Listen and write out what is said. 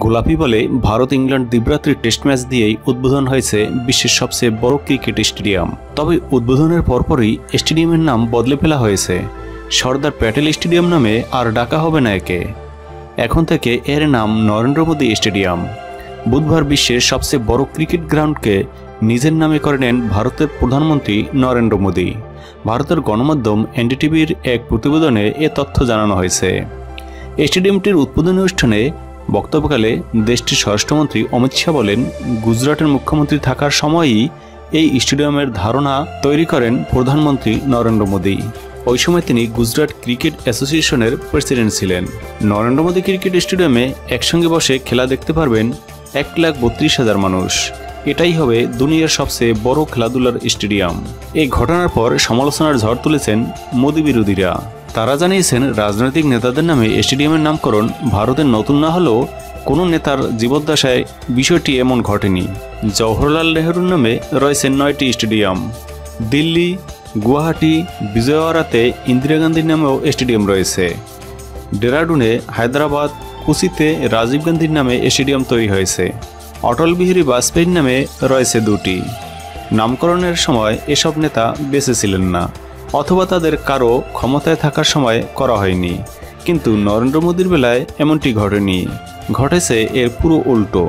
গোলাপি বলে Bharat England দিবরাত্রির test match দিয়েই উদ্বোধন হয়েছে বিশ্বের সবচেয়ে বড় ক্রিকেট স্টেডিয়াম। তবে উদ্বোধনের পরপরই স্টেডিয়ামের নাম বদলে ফেলা হয়েছে। সর্দার প্যাটেল স্টেডিয়াম নামে আর ডাকা হবে না একে। এখন থেকে এর নাম নরেন্দ্র মোদী স্টেডিয়াম। বুধবার বিশ্বের সবচেয়ে বড় ক্রিকেট গ্রাউন্ডকে নিজের নামে করে নেন ভারতের প্রধানমন্ত্রী নরেন্দ্র মোদী। ভারতের গণমাধ্যম এনডিটিভির এক প্রতিবেদনে এ তথ্য জানানো হয়েছে। স্টেডিয়ামটির উদ্বোধনী অনুষ্ঠানে বক্তব্যকালে দেশটির স্বরাষ্ট্রমন্ত্রী অমিত শাহ বলেন, গুজরাটের মুখ্যমন্ত্রী থাকার সময়ই এই স্টেডিয়ামের ধারণা তৈরি করেন প্রধানমন্ত্রী নরেন্দ্র মোদী। ওই সময় তিনি গুজরাট ক্রিকেট অ্যাসোসিয়েশনের প্রেসিডেন্ট ছিলেন। নরেন্দ্র মোদী ক্রিকেট স্টেডিয়ামে একসঙ্গে বসে খেলা দেখতে পারবেন 1,32,000 মানুষ। এটাই হবে দুনিয়ার সবচেয়ে বড় খেলাধুলার স্টেডিয়াম। এই ঘটনার পর সমালোচনার ঝড় তুলেছেন মোদী বিরোধীরা। তারা জানিয়েছেন, রাজনৈতিক নেতাদের নামে স্টেডিয়ামের নামকরণ ভারতের নতুন না হলেও কোনো নেতার জীবদ্দশায় বিষয়টি এমন ঘটেনি। জওহরলাল নেহরুর নামে রয়েছে 9টি স্টেডিয়াম। দিল্লি, গুয়াহাটি, বিজয়ওয়াড়াতে ইন্দিরা গান্ধীর নামেও স্টেডিয়াম রয়েছে। ডেরাডুনে, হায়দ্রাবাদ, কোচিতে রাজীব গান্ধীর নামে স্টেডিয়াম তৈরি হয়েছে। অটল বিহারী বাজপেয়ীর নামে রয়েছে 2টি। নামকরণের সময় এসব নেতা বেঁচে ছিলেন না, অথবা তাদের কারো ক্ষমতায় থাকার সময় করা হয়নি। কিন্তু নরেন্দ্র মোদীর বেলায় এমনটি ঘটেনি, ঘটেছে এর পুরো উল্টো।